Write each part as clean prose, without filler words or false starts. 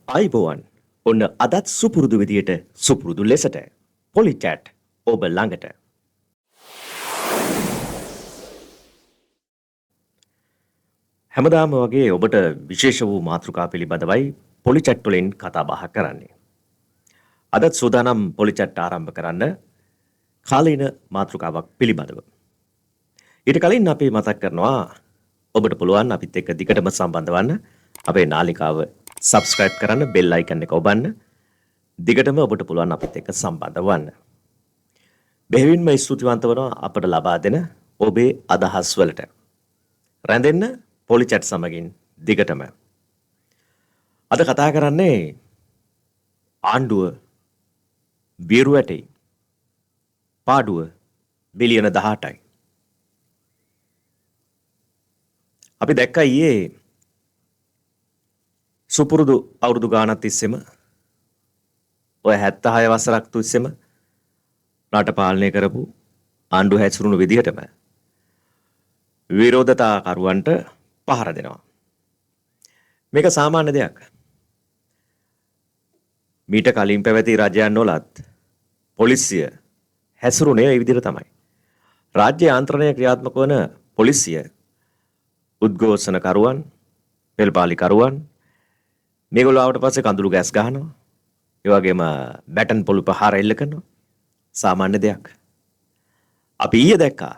අයිබෝවන් ඔන්න අදත් සුපුරුදු විදියට සුපුරුදු ලෙසට පොලිචැට් ඔබ ළඟට හැමදාම වගේ ඔබට විශේෂ වූ මාතෘකා පිළිබඳවයි පොලිචැට් වලින් කතා බහ කරන්නේ. අදත් සූදානම් පොලිචැට් ආරම්භ කරන්න කාලීන මාතෘකාවක් පිළිබඳව. ඊට කලින් අපි මතක් කරනවා ඔබට පුළුවන් අපිත් එක්ක දිගටම සම්බන්ධ වන්න. අපේ නාලිකාව subscribe කරන්න, bell icon එක ඔබන්න. දිගටම ඔබට පුළුවන් අපිත් එක්ක සම්බන්ධ වන්න. බෙහෙවින්ම ස්තුතිවන්ත වෙනවා අපට ලබා දෙන ඔබේ අදහස් වලට. රැඳෙන්න පොලිචැට් සමගින් දිගටම. අද කතා කරන්නේ ආණ්ඩුව බීරු ඇටේ පාඩුව බිලියන 18යි. අපි දැක්කා ඊයේ සුපුරුදු අවුරුදු ගානක් තිස්සෙම ඔය 76 වසරක් තිස්සෙම රට පාලනය කරපු ආණ්ඩුව හැසිරුණු විදිහටම විරෝධතාකරුවන්ට පහර දෙනවා. මේක සාමාන්‍ය දෙයක්. මීට කලින් පැවති රජයන් වලත් පොලිසිය හැසිරුණේ ඒ විදිහට තමයි. රාජ්‍ය යාන්ත්‍රණය ක්‍රියාත්මක වන පොලිසිය උද්ඝෝෂණකරුවන්, පෙළපාලිකරුවන් මේගොල්ලෝ ආවට පස්සේ කඳුළු ගෑස් ගහනවා. ඒ වගේම බැටන් පොළු ප්‍රහාර එල්ල කරනවා. සාමාන්‍ය දෙයක්. අපි ඊයේ දැක්කා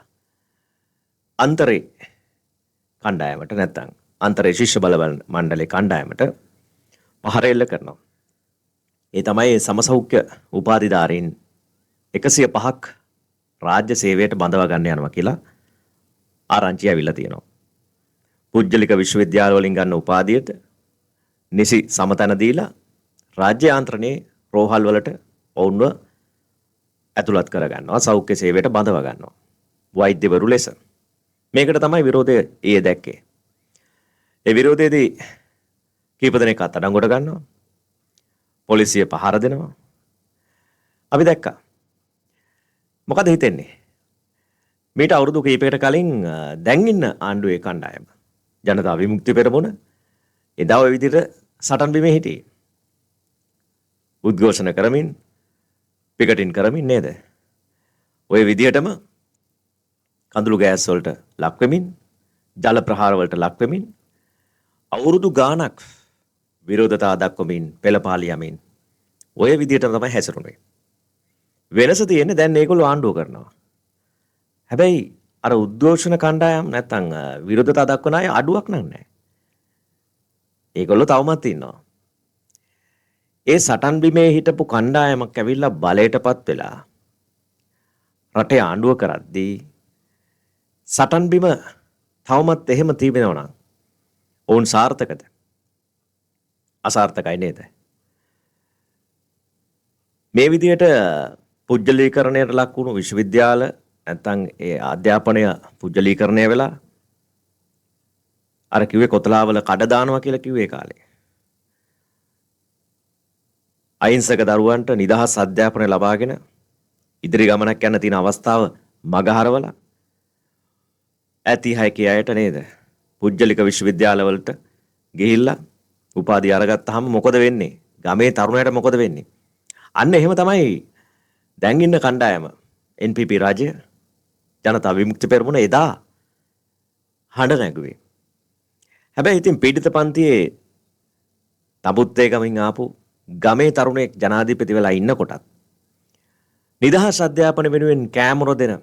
අන්තරේ කණ්ඩායමට නැත්තම් අන්තරේ ශිෂ්‍ය බල මණ්ඩලේ කණ්ඩායමට පහර එල්ල කරනවා. ඒ තමයි සමසෞඛ්‍ය උපාධිධාරීන් 105ක් රාජ්‍ය සේවයට බඳවා ගන්න යනවා කියලා ආරංචි ඇවිල්ලා තියෙනවා. පුජ්‍යලික විශ්වවිද්‍යාල වලින් ගන්න උපාධියට නිසි සමතන දීලා රාජ්‍ය යාන්ත්‍රණයේ රෝහල් වලට ඔවුන්ව ඇතුළත් කර ගන්නවා, සෞඛ්‍ය සේවයට බඳවා ගන්නවා. වෛද්‍යවරු ලෙස. මේකට තමයි විරෝධය ඊයේ දැක්කේ. ඒ විරෝධයේදී කීප දෙනෙක් අත්අඩංගුවට ගන්නවා. පොලිසිය පහර දෙනවා. අපි දැක්කා. මොකද හිතෙන්නේ? මීට අවුරුදු කීපයකට කලින් දැන් ඉන්න ආණ්ඩුවේ කණ්ඩායම ජනතා විමුක්ති පෙරමුණ එදා ඔය විදිහට සටන් බිමේ හිටියේ. උද්ඝෝෂණ කරමින්, පිකටින් කරමින් නේද? ඔය විදිහටම කඳුළු ගෑස් වලට ලක් වෙමින්, ජල ප්‍රහාර වලට ලක් වෙමින් අවුරුදු ගාණක් විරෝධතා දක්වමින්, පෙළපාලි යමින් ඔය විදිහටම තමයි හැසිරුනේ. වෙනස තියෙන්නේ දැන් මේගොල්ලෝ ආණ්ඩුව කරනවා. හැබැයි අර උද්ඝෝෂණ කණ්ඩායම් නැත්තම් විරෝධතා දක්වන අය අඩුවක් නැහැ. ඒගොල්ලෝ තවමත් ඉන්නවා. ඒ සටන් බිමේ හිටපු කණ්ඩායමක් ඇවිල්ලා බලයටපත් වෙලා රටේ ආණ්ඩුව කරද්දී සටන් බිම තවමත් එහෙම තිබෙනවා නම් ඔවුන් සාර්ථකද? අසාර්ථකයි නේද? මේ විදිහට පුජ්‍යලීකරණයට ලක් වුණු විශ්වවිද්‍යාල නැත්තම් ඒ අධ්‍යාපනය පුජ්‍යලීකරණය වෙලා අර කිව්වේ කොතලාවල කඩ දානවා කියලා කිව්වේ කාලේ. අහිංසක දරුවන්ට නිදහස් අධ්‍යාපනය ලබාගෙන ඉදිරි ගමනක් යන්න තියෙන අවස්ථාව මගහරවලා ඇති හැකි අයට නේද? පුජ්‍යලික විශ්වවිද්‍යාලවලට ගිහිල්ලා උපාධිය අරගත්තාම මොකද වෙන්නේ? ගමේ තරුණයට මොකද වෙන්නේ? අන්න එහෙම තමයි දැන් ඉන්න කණ්ඩායම NPP රාජ්‍ය ජනතා විමුක්ති පෙරමුණ එදා හඬ නැගුවේ. හැබැයි ඉතින් පීඩිත පන්තියේ තබුත්තේ ගමින් ආපු ගමේ තරුණයෙක් ජනාධිපති වෙලා ඉන්නකොටත් නිදහස් අධ්‍යාපන වෙනුවෙන් කෑමොර දෙන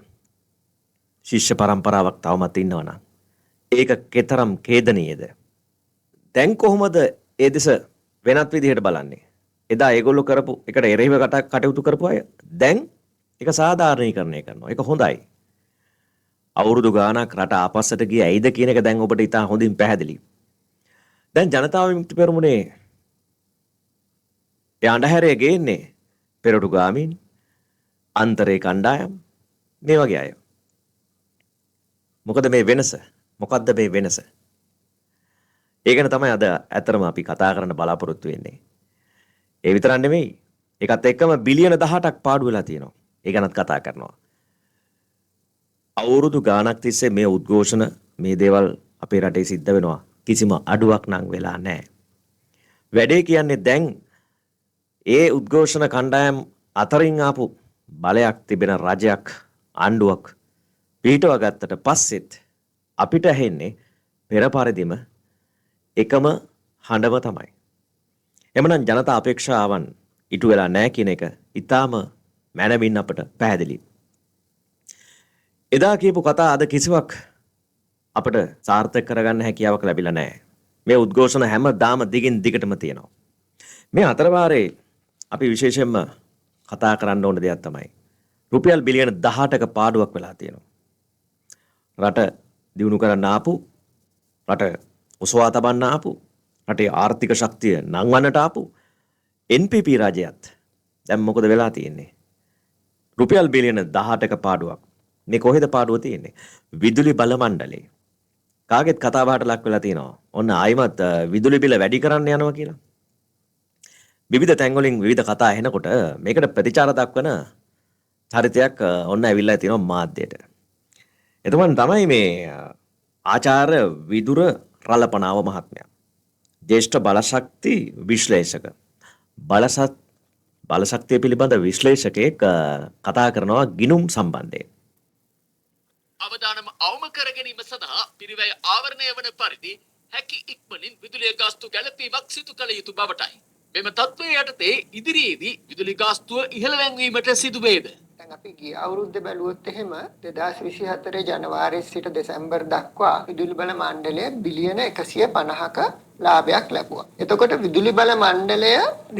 ශිෂ්‍ය පරම්පරාවක් තවමත් ඉන්නවනම් ඒක කෙතරම් ඛේදනීයද? දැන් කොහොමද ඒ දෙස වෙනත් විදිහට බලන්නේ? එදා ඒගොල්ලෝ කරපු එකට එරෙහිව කටයුතු කරපු අය දැන් ඒක සාධාරණීකරණය කරනවා. ඒක හොඳයි. අවුරුදු ගාණක් රට ආපස්සට ගියේ ඇයිද කියන එක දැන් ඔබට ඉතා හොඳින් පැහැදිලි. දැන් ජනතා විමුක්ති පෙරමුණේ ඒ අඳුරේ ගේන්නේ පෙරටුගාමීන්, අන්තරේ කණ්ඩායම් මේ වගේ අය. මොකද මේ වෙනස? මොකද්ද මේ වෙනස? ඒ ගැන තමයි අද ඇත්තටම අපි කතා කරන්න බලාපොරොත්තු වෙන්නේ. ඒ විතරක් නෙමෙයි. ඒකත් එක්කම බිලියන 18ක් පාඩු වෙලා තියෙනවා. ඒ ගැනත් කතා කරනවා. අවුරුදු ගාණක් තිස්සේ මේ උද්ඝෝෂණ මේ දේවල් අපේ රටේ සිද්ධ වෙනවා. කිසිම අඩුවක් නම් වෙලා නැහැ. වැඩේ කියන්නේ දැන් ඒ උද්ඝෝෂණ කණ්ඩායම් අතරින් ආපු බලයක් තිබෙන රජයක් ආණ්ඩුවක් පිටව ගත්තට පස්සෙත් අපිට ඇහෙන්නේ පෙර පරිදිම එකම හඬම තමයි. එමනම් ජනතා අපේක්ෂාවන් ඉටු වෙලා නැහැ කියන එක ඊටාම මැනවින් අපට පැහැදිලි. එදා කියපු කතා අද කිසිවක් අපට සාර්ථක කරගන්න හැකියාවක් ලැබිලා නැහැ. මේ උද්ඝෝෂණ හැමදාම දිගින් දිගටම තියෙනවා. මේ අතරවාරේ අපි විශේෂයෙන්ම කතා කරන්න ඕන දෙයක් තමයි රුපියල් බිලියන 18ක පාඩුවක් වෙලා තියෙනවා. රට දියුණු කරන්න ආපු, රට උසවා තබන්න ආපු, රටේ ආර්ථික ශක්තිය නංවන්නට ආපු NPP රජයත් දැන් මොකද වෙලා තියෙන්නේ? රුපියල් බිලියන 18ක පාඩුවක්. මේ කොහෙද පාඩුව තියෙන්නේ? විදුලි බල මණ්ඩලේ. කාගෙත් කතාබහට ලක් වෙලා තියෙනවා. ඔන්න ආයිමත් විදුලි බිල වැඩි කරන්න යනවා කියලා. විවිධ තැන්වලින් විවිධ කතා එනකොට මේකට ප්‍රතිචාර දක්වන චරිතයක් ඔන්න ඇවිල්ලා තියෙනවා මාධ්‍යයට. එතමන් තමයි මේ ආචාර්ය විදුර රලපනාව මහත්මයා. ජ්‍යෙෂ්ඨ බලශක්ති විශ්ලේෂක. බලශක්තිය පිළිබඳ විශ්ලේෂකයෙක් කතා කරනවා ගිණුම් සම්බන්ධයෙන්. අවදානම අවම කර ගැනීම සඳහා පිරිවැය ආවරණය වන පරිදි හැකි ඉක්මනින් විදුලිය ගාස්තු ගැලපීමක් සිදු කළ යුතු බවටයි. මෙම තත්ත්වය යටතේ ඉදිරියේදී විදුලි ගාස්තුව ඉහළ වැන්වීමට සිදුවේද? දැන් අපි ගිය අවුරුද්ද බැලුවොත් එහෙම 2024 ජනවාරි සිට දෙසැම්බර් දක්වා විදුලි බල මණ්ඩලය බිලියන 150ක ලාභයක් ලැබුවා. එතකොට විදුලි බල මණ්ඩලය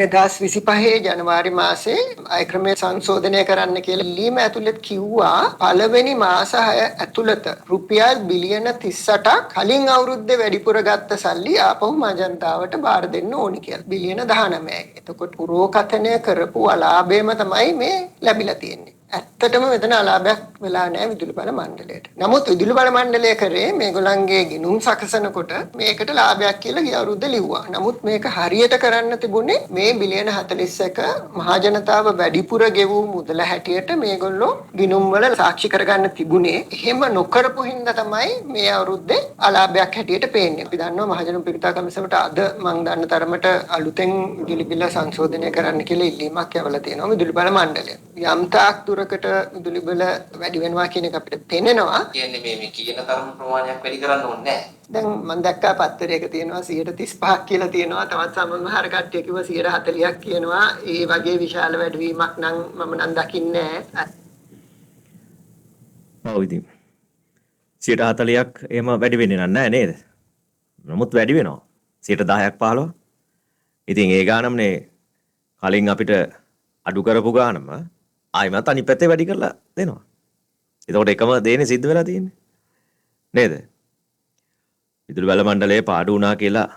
2025 ජනවාරි මාසේ අය ක්‍රමයේ සංශෝධනය කරන්න කියලා ඉල්ලීම ඇතුළත කිව්වා පළවෙනි මාස 6 ඇතුළත රුපියල් බිලියන 38ක් කලින් අවුරුද්දේ වැඩිපුර ගත්ත සල්ලි ආපහු මජන්තාවට බාර දෙන්න ඕනි කියලා. බිලියන 19යි. එතකොට පුරෝකථනය කරපු අලාභයම තමයි මේ ලැබිලා තියෙන්නේ. ඇත්තටම මෙතන අලාභයක් වෙලා නැහැ විදුලි බල මණ්ඩලයට. නමුත් විදුලි බල මණ්ඩලය කරේ මේගොල්ලන්ගේ ගිණුම් සකසනකොට මේකට ලාභයක් කියලා ගිය අවුරුද්ද ලිව්වා. නමුත් මේක හරියට කරන්න තිබුණේ මේ බිලියන 41 මහා ජනතාව වැඩිපුර ගෙවූ මුදල හැටියට මේගොල්ලෝ ගිණුම් වල සාක්ෂි කරගන්න තිබුණේ. එහෙම නොකරපු හින්දා තමයි මේ අවුරුද්දේ අලාභයක් හැටියට පේන්නේ. අපි දන්නවා මහා ජන පිරිතා කමිසමට අද මම දන්න තරමට අලුතෙන් විදුලි බිල සංශෝධනය කරන්න කියලා ඉල්ලීමක් යවලා තියෙනවා විදුලි බල මණ්ඩලය. යම් තාක් දුරකට විදුලි බිල වැඩි වෙනවා කියන එක අපිට තේරෙනවා. කියන්නේ මේ කියන තරම් ප්‍රමාණයක් වැඩි කරන්න ඕනේ නැහැ. දැන් මම දැක්කා පත්තරයක තියෙනවා 135ක් කියලා තියෙනවා. තවත් සමහර කට්ටිය කිව්වා 140ක් කියනවා. ඒ වගේ විශාල වැඩිවීමක් නම් මම නම් දකින්නේ නැහැ. ඔව් ඉතින් 140ක් එහෙම වැඩි වෙන්නේ නැහැ නේද? නමුත් වැඩි වෙනවා. 10ක් 15. ඉතින් ඒ ගානම්නේ කලින් අපිට අඩු කරපු ගානම ආයිමත් අනිත් පැත්තේ වැඩි කරලා දෙනවා. එතකොට එකම දේනේ සිද්ධ වෙලා තියෙන්නේ. නේද? විදුලි බල මණ්ඩලයේ පාඩු වුණා කියලා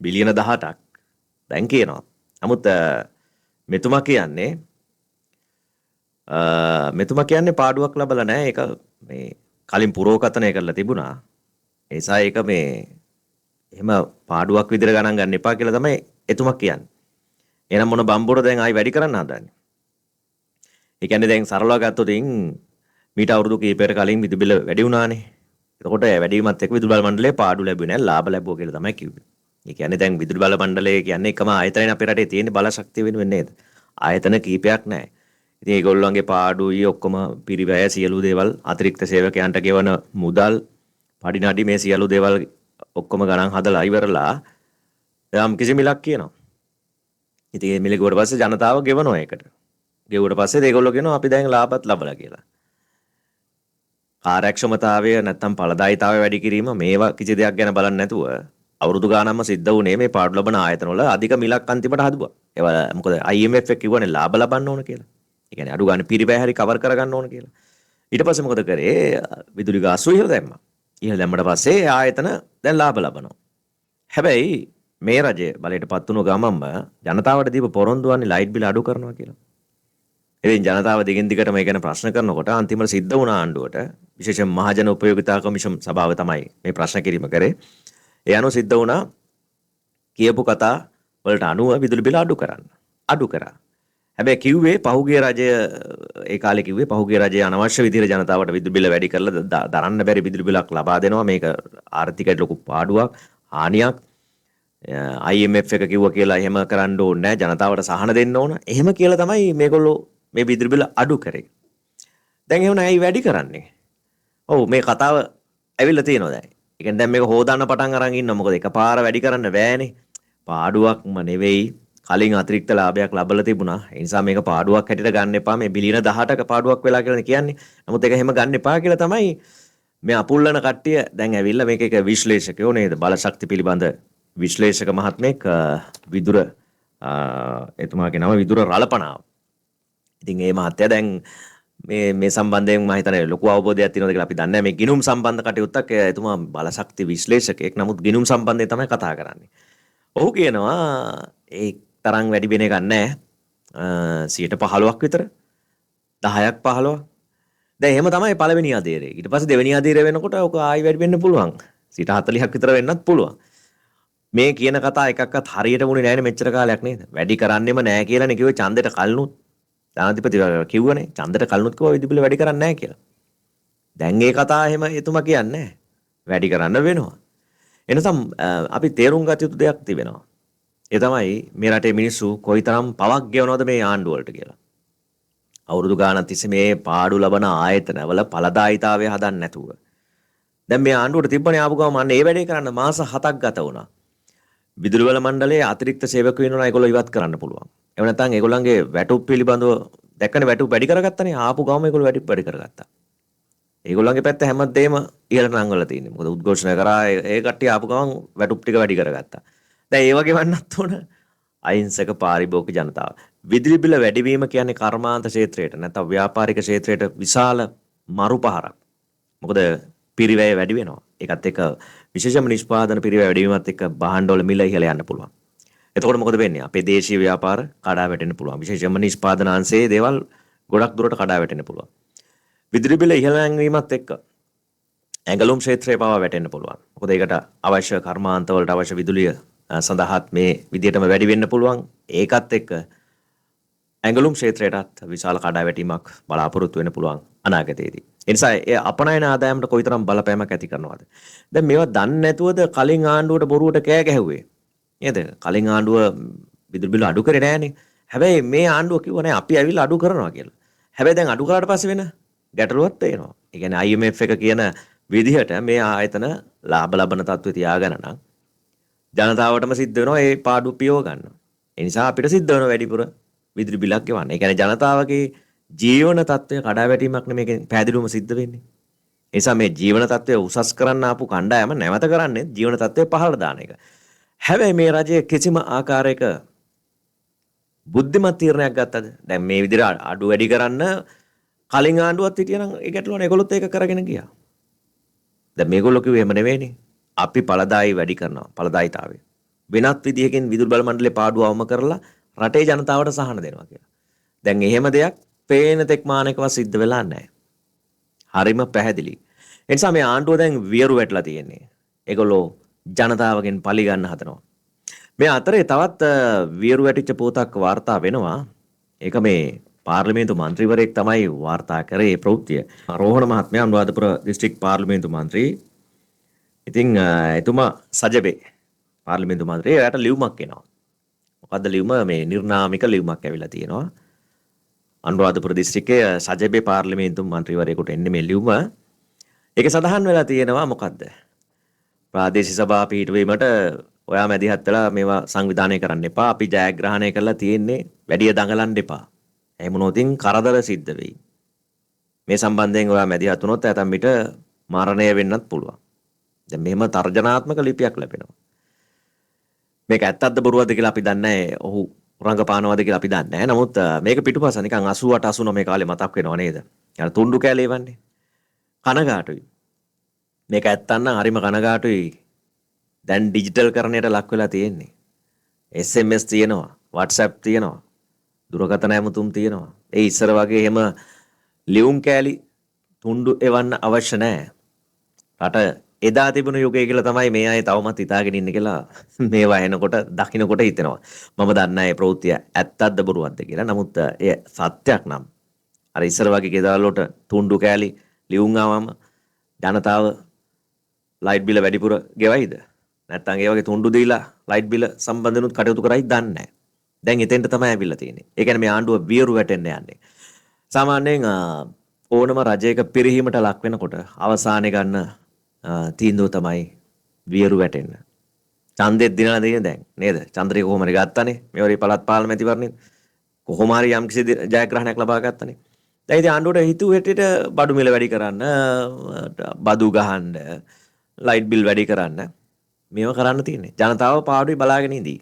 බිලියන 18ක් දැන් කියනවා. නමුත් මෙතුමා කියන්නේ පාඩුවක් ලැබලා නැහැ. ඒක මේ කලින් පුරෝකථනය කරලා තිබුණා. ඒ නිසා ඒක මේ එහෙම පාඩුවක් විදිහට ගණන් ගන්න එපා කියලා තමයි එතුමා කියන්නේ. එහෙනම් මොන බම්බුර දැන් ආයි වැඩි කරන්න හදන්නේ? ඒ කියන්නේ දැන් සරලව ගත්තොත් මීට අවුරුදු කිහිපයකට කලින් විදුලි බිල වැඩි වුණානේ. එතකොට ඒ වැඩිවීමත් එක්ක විදුලි බල මණ්ඩලයේ පාඩු ලැබුවේ නැහැ, ලාභ ලැබුවා කියලා තමයි කිව්වේ. ඒ කියන්නේ දැන් විදුලි බල මණ්ඩලය කියන්නේ එකම ආයතනයක් අපේ රටේ තියෙන බල ශක්තිය වෙනුවෙන් නේද? ආයතන කීපයක් නැහැ. ඉතින් ඒගොල්ලන්ගේ පාඩුයි ඔක්කොම පිරිවැය සියලු දේවල් අතිරික්ත සේවකයන්ට ගෙවන මුදල්, පඩිනඩි මේ සියලු දේවල් ඔක්කොම ගණන් හදලා ඉවරලා යම් කිසි මිලක් කියනවා. ඉතින් මේ මිල ගිහුවට පස්සේ ජනතාව ගෙවනවා ඒකට. ගෙවුවට පස්සේ ඒගොල්ලෝ කියනවා අපි දැන් ලාභත් ලබලා කියලා. කාර්යක්ෂමතාවය නැත්තම් ඵලදායීතාවය වැඩි කිරීම මේවා කිසි දෙයක් ගැන බලන්නේ නැතුව අවුරුදු ගානක්ම සිද්ධ වුණේ මේ පාඩු ලබන ආයතනවල අධික මිලක් අන්තිමට හදුවා. ඒවා මොකද IMF එක කිව්වනේ ලාභ ලබන්න ඕන කියලා. ඒ කියන්නේ අඩු ගානේ පිරිවැය හරි කවර් කරගන්න ඕන කියලා. ඊට පස්සේ මොකද කරේ? විදුලි ගාස්තුව ඉහළ දැම්මා. ඉහළ දැම්මට පස්සේ ආයතන දැන් ලාභ ලබනවා. හැබැයි මේ රජය බලයට පත් වුණු ගමන්ම ජනතාවට දීප පොරොන්දුවන්නේ ලයිට් බිල අඩු කරනවා කියලා. ඉතින් ජනතාව දිගින් දිගට මේ ගැන ප්‍රශ්න කරනකොට අන්තිමට සිද්ධ වුණ ආණ්ඩුවට විශේෂයෙන් මහජන උපයෝගිතා කමිෂන් සභාව තමයි මේ ප්‍රශ්න කිරීම කරේ. ඒ අනුව සිද්ධ වුණා කියපු කතා වලට අනුව විදුලි බිල අඩු කරන්න. අඩු කරා. හැබැයි කිව්වේ පහුගිය රජය ඒ කාලේ කිව්වේ පහුගිය රජය අනවශ්‍ය විදිහට ජනතාවට විදුලි බිල වැඩි කරලා දරන්න බැරි විදුලි බිලක් ලබා දෙනවා. මේක ආර්ථිකයට ලොකු පාඩුවක්, හානියක්. IMF එක කිව්වා කියලා එහෙම කරන්න ඕනේ නැහැ. ජනතාවට සහන දෙන්න ඕන. එහෙම කියලා තමයි මේගොල්ලෝ මේ විදුලි බිල අඩු කරේ. දැන් එහෙම නැයි වැඩි කරන්නේ. ඔව් මේ කතාව ඇවිල්ලා තියෙනවා දැන්. ඒ කියන්නේ දැන් මේක හොදාන්න පටන් අරන් ඉන්නවා. මොකද එකපාර වැඩි කරන්න බෑනේ. පාඩුවක්ම නෙවෙයි. කලින් අතිරික්ත ලාභයක් ලැබලා තිබුණා. ඒ නිසා මේක පාඩුවක් හැටියට ගන්න එපා. මේ බිලියන 18ක පාඩුවක් වෙලා කියලා කියන්නේ. නමුත් ඒක එහෙම ගන්න එපා කියලා තමයි මේ අපුල්ලන කට්ටිය දැන් ඇවිල්ලා මේක එක විශ්ලේෂකයෝ නේද? බලශක්ති පිළිබඳ විශ්ලේෂක මහත්මයෙක් විදුර එතුමාගේ නම විදුර රළපනාව. ඉතින් ඒ මහත්තයා දැන් මේ සම්බන්ධයෙන් මම හිතන්නේ ලොකු අවබෝධයක් තියෙනවද කියලා අපි දන්නේ නැහැ. මේ ගිණුම් සම්බන්ධ කටයුත්තක් එතුමා බලශක්ති විශ්ලේෂකයෙක්. නමුත් ගිණුම් සම්බන්ධයෙන් තමයි කතා කරන්නේ. ඔහු කියනවා ඒ තරම් වැඩි වෙන එකක් නැහැ. 15ක් විතර 10ක් 15ක්. දැන් එහෙම තමයි පළවෙනි අදියරේ. ඊට පස්සේ දෙවෙනි අදියරේ වෙනකොට ඔක ආයි වැඩි වෙන්න පුළුවන්. 40ක් විතර වෙන්නත් පුළුවන්. මේ කියන කතා එකක්වත් හරියට වුණේ නැහැ නේ මෙච්චර කාලයක් නේද? වැඩි කරන්නෙම නැහැ කියලානේ කිව්වේ ඡන්දෙට කල්නුත්. ජනාධිපතිවරයා කිව්වනේ ඡන්දෙට කල්නුත් කිව්වා විදුලි වැඩි කරන්නේ නැහැ කියලා. දැන් ඒ කතා එහෙම එතුමා කියන්නේ නැහැ. වැඩි කරන්න වෙනවා. එනසම් අපි තේරුම් ගත යුතු දෙයක් තිබෙනවා. ඒ තමයි මේ රටේ මිනිස්සු කොයිතරම් පවක් ගෙවනවද මේ ආණ්ඩුව වලට කියලා. අවුරුදු ගාණක් තිස්සේ මේ පාඩු ලබන ආයතනවල ඵලදායීතාවය හදන්න නැතුව. දැන් මේ ආණ්ඩුවට තිබ්බනේ ආපු ගමන් අන්න ඒ වැඩේ කරන්න මාස 7ක් ගත වුණා. විදුලි බල මණ්ඩලයේ අතිරික්ත සේවකයෝ ඉන්නවා ඒගොල්ලෝ ඉවත් කරන්න පුළුවන්. එහෙම නැත්නම් ඒගොල්ලන්ගේ වැටුප් පිළිබඳව දැක්කනේ වැටුප් වැඩි කරගත්තනේ ආපු ගමන් ඒගොල්ලෝ වැටුප් වැඩි කරගත්තා. ඒගොල්ලන්ගේ පැත්ත හැමදේම ඉහළට නංගලා තියෙන්නේ. මොකද උද්ඝෝෂණය කරා ඒ කට්ටිය ආපු ගමන් වැටුප් ටික වැඩි කරගත්තා. දැන් ඒ වගේ වන්නත් ඕන අහිංසක පාරිභෝගික ජනතාව. විදුලි බිල වැඩිවීම කියන්නේ කර්මාන්ත ක්ෂේත්‍රයට නැත්නම් ව්‍යාපාරික ක්ෂේත්‍රයට විශාල මරුපහරක්. මොකද පිරිවැය වැඩි වෙනවා. ඒකත් එක්ක විශේෂම නිෂ්පාදන පිරිවැය වැඩි වීමත් එක්ක භාණ්ඩවල මිල ඉහළ යන්න පුළුවන්. එතකොට මොකද වෙන්නේ? අපේ දේශීය ව්‍යාපාර කඩා වැටෙන්න පුළුවන්. විශේෂයෙන්ම නිෂ්පාදන අංශයේ දේවල් ගොඩක් දුරට කඩා වැටෙන්න පුළුවන්. විදුලි බිල ඉහළ යෑමත් එක්ක ඇඟලුම් ක්ෂේත්‍රයේ පවා වැටෙන්න පුළුවන්. මොකද ඒකට අවශ්‍ය කර්මාන්ත වලට අවශ්‍ය විදුලිය සඳහාත් මේ විදිහටම වැඩි වෙන්න පුළුවන්. ඒකත් එක්ක ඇඟලුම් ක්ෂේත්‍රයටත් විශාල කඩාවැටීමක් බලාපොරොත්තු වෙන්න පුළුවන් අනාගතයේදී. ඒ නිසා ඒ අපනයන ආදායමට කොයිතරම් බලපෑමක් ඇති කරනවද? දැන් මේවා දන්නේ නැතුවද කලින් ආණ්ඩුවට බොරුවට කෑ ගැහුවේ? නේද? කලින් ආණ්ඩුව විදුලි බිල අඩු කරේ නෑනේ. හැබැයි මේ ආණ්ඩුව කිව්වා නෑ අපි ඇවිල්ලා අඩු කරනවා කියලා. හැබැයි දැන් අඩු කරාට පස්සේ වෙන ගැටලුවක් තියෙනවා. ඒ කියන්නේ IMF එක කියන විදිහට මේ ආයතන ලාභ ලබන තත්ත්වයේ තියාගන්න නම් ජනතාවටම සිද්ධ වෙනවා ඒ පාඩු පියව ගන්න. ඒ නිසා අපිට සිද්ධ වෙනවා වැඩිපුර විදුලි බිලක් ගෙවන්න. ඒ කියන්නේ ජනතාවගේ ජීවන තත්ත්වය කඩාවැටීමක් නෙමෙයි පැහැදිලිවම සිද්ධ වෙන්නේ. ඒ නිසා මේ ජීවන තත්ත්වය උසස් කරන්න ආපු කණ්ඩායම නැවත කරන්නේ ජීවන තත්ත්වය පහළ දාන එක. හැබැයි මේ රජය කිසිම ආකාරයක බුද්ධිමත් තීරණයක් ගත්තද? දැන් මේ විදිහට අඩු වැඩි කරන්න කලින් ආණ්ඩුවත් හිටියනම් ඒ ගැටලුවනේ ඒගොල්ලොත් ඒක කරගෙන ගියා. දැන් මේගොල්ලෝ කිව්වේ එහෙම නෙවෙයිනේ. අපි ඵලදායී වැඩි කරනවා. ඵලදායීතාවය. වෙනත් විදිහකින් විදුලි බල මණ්ඩලයේ පාඩුව අවම කරලා රටේ ජනතාවට සහන දෙනවා කියලා. දැන් එහෙම දෙයක් පේන තෙක් මානකව සිද්ධ වෙලා නැහැ. හරිම පැහැදිලි. ඒ නිසා මේ ආණ්ඩුව දැන් වියරු වැටලා තියෙන්නේ. ඒගොල්ලෝ ජනතාවගෙන් පලි ගන්න හදනවා. මේ අතරේ තවත් වියරු වැටිච්ච පොතක් වාර්තා වෙනවා. ඒක මේ පාර්ලිමේන්තු මන්ත්‍රීවරයෙක් තමයි වාර්තා කරේ ප්‍රවෘත්තිය. රෝහණ මහත්මයා අනුරාධපුර දිස්ත්‍රික් පාර්ලිමේන්තු මන්ත්‍රී. ඉතින් එතුමා සජබේ පාර්ලිමේන්තු මන්ත්‍රී එයාට ලියුමක් එනවා. මොකද්ද ලියුම? මේ නිර්නාමික ලියුමක් ඇවිල්ලා තියෙනවා. අනුරාධපුර දිස්ත්‍රික්කයේ සජබේ පාර්ලිමේන්තු මන්ත්‍රීවරයෙකුට එන්නේ මේ ලියුම. ඒකේ සඳහන් වෙලා තියෙනවා මොකද්ද? ප්‍රාදේශීය සභා පිහිටුවීමට ඔයා මැදිහත් වෙලා මේවා සංවිධානය කරන්න එපා. අපි ජයග්‍රහණය කරලා තියෙන්නේ වැඩි දඟලන්න එපා. එහෙම නොතින් කරදර සිද්ධ වෙයි. මේ සම්බන්ධයෙන් ඔයා මැදිහත් වුණොත් ඇතම් විට මරණය වෙන්නත් පුළුවන්. දැන් මෙහෙම තර්ජනාත්මක ලිපියක් ලැබෙනවා. මේක ඇත්තක්ද බොරුවක්ද කියලා අපි දන්නේ නැහැ. ඔහු රංගපානවද කියලා අපි දන්නේ නැහැ. නමුත් මේක පිටුපස නිකන් 88 89 කාලේ මතක් වෙනව නේද? යන තුන්ඩු කැලේ වන්නේ. කනගාටුයි. මේක ඇත්තන්න හරිම කනගාටුයි. දැන් ඩිජිටල් කරණයට ලක් වෙලා තියෙන්නේ. SMS තියෙනවා, WhatsApp තියෙනවා, දුරකථන ඇමතුම් තියෙනවා. ඒ ඉස්සර වගේ එහෙම ලියුම් කෑලි තුන්ඩු එවන්න අවශ්‍ය නැහැ. රට එදා තිබුණු යුගය කියලා තමයි මේ අය තවමත් හිතාගෙන ඉන්නේ කියලා මේවා එනකොට දකින්නකොට හිතෙනවා. මම දන්නේ නැහැ ප්‍රවෘත්තිය ඇත්තක්ද බොරුවක්ද කියලා. නමුත් ඒ සත්‍යයක් නම් අර ඉස්සර වගේ ගෙදරවල තුන්ඩු කෑලි ලියුම් ආවම ජනතාව ලයිට් බිල වැඩිපුර ගෙවයිද? නැත්නම් ඒ වගේ තුන්ඩු දීලා ලයිට් බිල සම්බන්ධනුත් කටයුතු කරයි දන්නේ නැහැ. දැන් එතෙන්ට තමයි ඇවිල්ලා තියෙන්නේ. ඒ කියන්නේ මේ ආණ්ඩුව වියරු වැටෙන්න යන්නේ. සාමාන්‍යයෙන් ඕනම රජයක පිරිහීමට ලක් වෙනකොට අවසානයේ ගන්න තීන්දුව තමයි වියරු වැටෙන්න. ඡන්දෙත් දිනලා දෙන්නේ දැන් නේද? චන්ද්‍රික කොහොම හරි ගත්තානේ. මේවරේ පළාත් පාලන මැතිවරණේ කොහොම හරි යම්කිසි ජයග්‍රහණයක් ලබා ගත්තානේ. දැන් ඉතින් ආණ්ඩුවට හිතුව හැටියට බඩු මිල වැඩි කරන්න, බදු ගහන්න, ලයිට් බිල් වැඩි කරන්න මේව කරන්න තියෙන්නේ. ජනතාව පාඩුවේ බලාගෙන ඉඳී.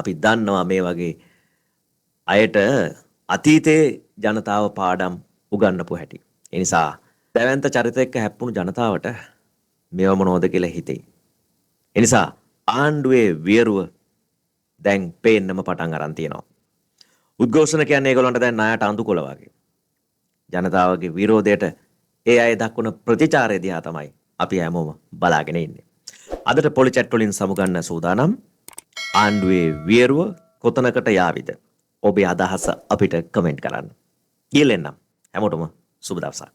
අපි දන්නවා මේ වගේ අයට අතීතයේ ජනතාව පාඩම් උගන්වපු හැටි. ඒ නිසා දැවැන්ත චරිත එක්ක හැප්පුණු ජනතාවට මේව මොනවද කියලා හිතෙයි. ඒ නිසා ආණ්ඩුවේ වියරුව දැන් පේන්නම පටන් අරන් තියෙනවා. උද්ඝෝෂණ කියන්නේ ඒගොල්ලන්ට දැන් ණයට අඳුකොළ වගේ. ජනතාවගේ විරෝධයට ඒ අය දක්වන ප්‍රතිචාරය දිහා තමයි අපි හැමෝම බලාගෙන ඉන්නේ. අදට පොලි චැට් වලින් සමුගන්න සූදානම්. ආණ්ඩුවේ වියරුව කොතනකට යාවිද? ඔබේ අදහස අපිට කමෙන්ට් කරන්න. ඊළෙන්නම් හැමෝටම සුබ දවසක්.